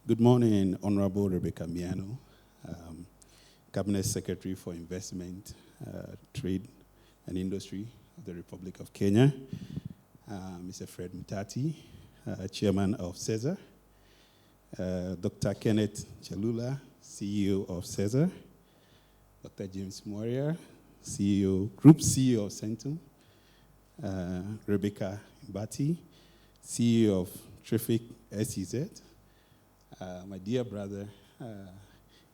Good morning, Honorable Rebecca Miano, Cabinet Secretary for Investment, Trade and Industry of the Republic of Kenya, Mr. Fred Mutati, Chairman of CESA, Dr. Kenneth Chalula, CEO of CESA, Dr. James Moria, Group CEO of Centum, Rebecca Bati, CEO of TRIFIC SEZ, my dear brother,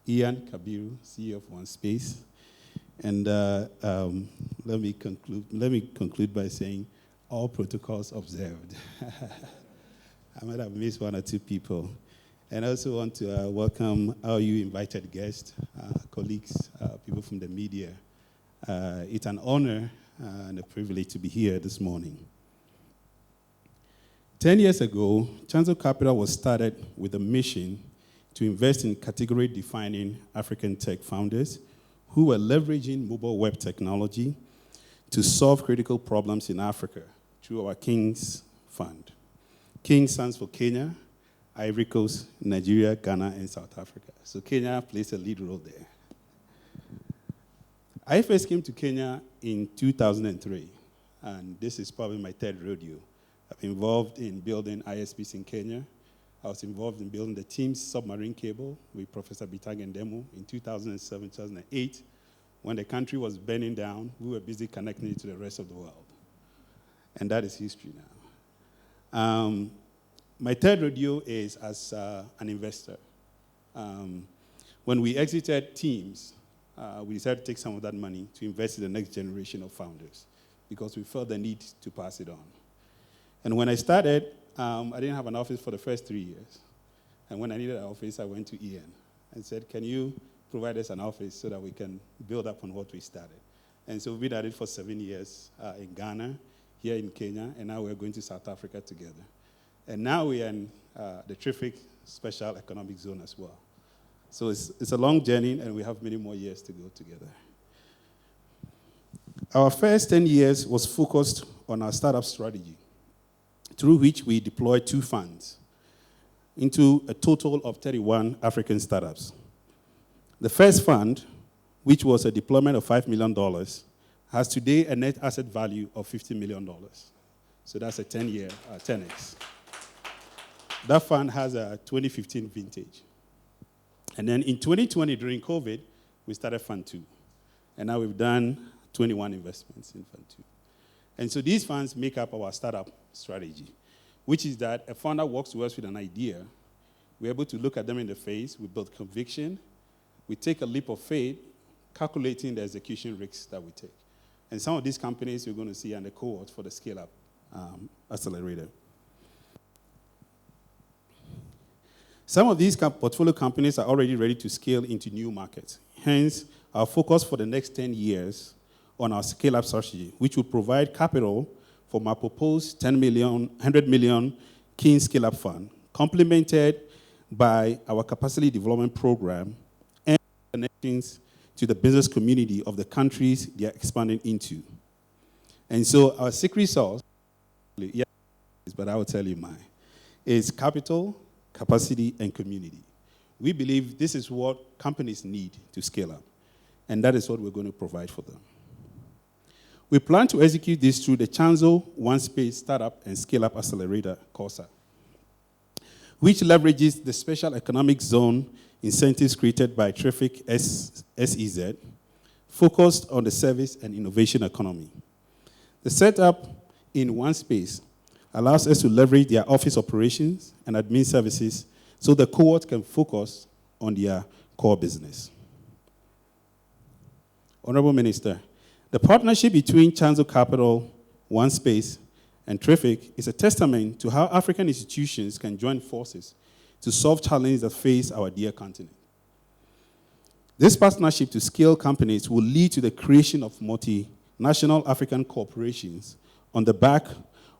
Ian Kabiru, CEO of Onespace. And let me conclude by saying all protocols observed. I might have missed one or two people. And I also want to welcome all you invited guests, colleagues, people from the media. It's an honor and a privilege to be here this morning. 10 years ago, Chanzo Capital was started with a mission to invest in category-defining African tech founders who were leveraging mobile web technology to solve critical problems in Africa through our KINGS Fund. KINGS stands for Kenya, Ivory Coast, Nigeria, Ghana, and South Africa. So Kenya plays a lead role there. I first came to Kenya in 2003, and this is probably my third rodeo. I've been involved in building ISPs in Kenya. I was involved in building the Teams submarine cable with Professor Bitang and Demo in 2007, 2008. When the country was burning down, we were busy connecting it to the rest of the world. And that is history now. My third rodeo is as an investor. When we exited Teams, we decided to take some of that money to invest in the next generation of founders because we felt the need to pass it on. And when I started, I didn't have an office for the first 3 years. And when I needed an office, I went to Ian and said, can you provide us an office so that we can build up on what we started? And so we've been at it for 7 years in Ghana, here in Kenya, and now we're going to South Africa together. And now we are in the TRIFIC Special Economic Zone as well. So it's a long journey, and we have many more years to go together. Our first 10 years was focused on our startup strategy, through which we deployed 2 funds into a total of 31 African startups. The first fund, which was a deployment of $5 million, has today a net asset value of $50 million. So that's a 10-year 10x. That fund has a 2015 vintage. And then in 2020, during COVID, we started Fund 2. And now we've done 21 investments in Fund 2. And so these funds make up our startup strategy, which is that a founder walks to us with an idea. We're able to look at them in the face. We build conviction. We take a leap of faith, calculating the execution risks that we take. And some of these companies you're going to see on the cohort for the scaleup accelerator. Some of these portfolio companies are already ready to scale into new markets. Hence, our focus for the next 10 years on our scale-up strategy, which will provide capital from our proposed 100 million King Scale-Up Fund, complemented by our capacity development program and connections to the business community of the countries they are expanding into. And so our secret sauce, but I will tell you mine, is capital, capacity, and community. We believe this is what companies need to scale up, and that is what we're going to provide for them. We plan to execute this through the Chanzo Onespace Startup and Scale-Up Accelerator, COSSA, which leverages the special economic zone incentives created by TRIFIC SEZ, focused on the service and innovation economy. The setup in Onespace allows us to leverage their office operations and admin services so the cohort can focus on their core business. Honorable Minister, the partnership between Chanzo Capital, Onespace, and TRIFIC is a testament to how African institutions can join forces to solve challenges that face our dear continent. This partnership to scale companies will lead to the creation of multinational African corporations on the back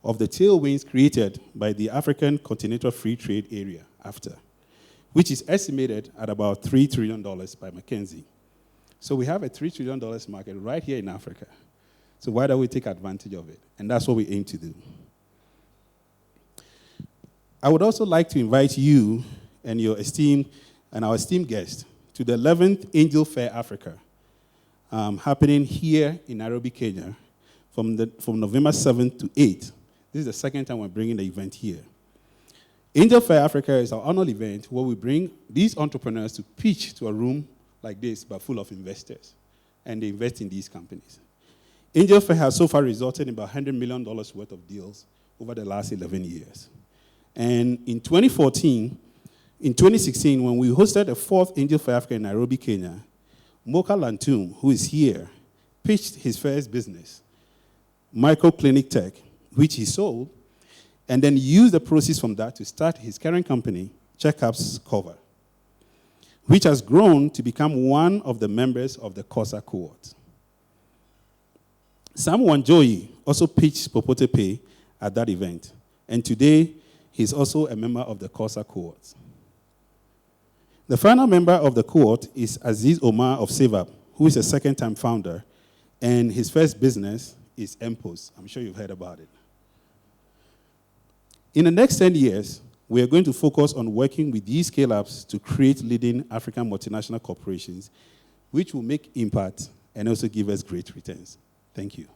of the tailwinds created by the African Continental Free Trade Area, AfTA, which is estimated at about $3 trillion by McKinsey. So we have a $3 trillion market right here in Africa. So why don't we take advantage of it? And that's what we aim to do. I would also like to invite you and our esteemed guest to the 11th Angel Fair Africa, happening here in Nairobi, Kenya, from November 7th to 8th. This is the second time we're bringing the event here. Angel Fair Africa is our annual event where we bring these entrepreneurs to pitch to a room like this, but full of investors, and they invest in these companies. Angel Fair has so far resulted in about $100 million worth of deals over the last 11 years. And in 2016, when we hosted the 4th Angel Fair Africa in Nairobi, Kenya, Mocha Lantum, who is here, pitched his first business, Micro Clinic Tech, which he sold, and then used the proceeds from that to start his current company, Checkups Cover, which has grown to become one of the members of the COSSA cohort. Sam Wanjoyi also pitched Popote Pay at that event, and today he's also a member of the COSSA cohort. The final member of the cohort is Aziz Omar of SaveUp, who is a second-time founder, and his first business is MPOS. I'm sure you've heard about it. In the next 10 years, we are going to focus on working with these scale-ups to create leading African multinational corporations, which will make impact and also give us great returns. Thank you.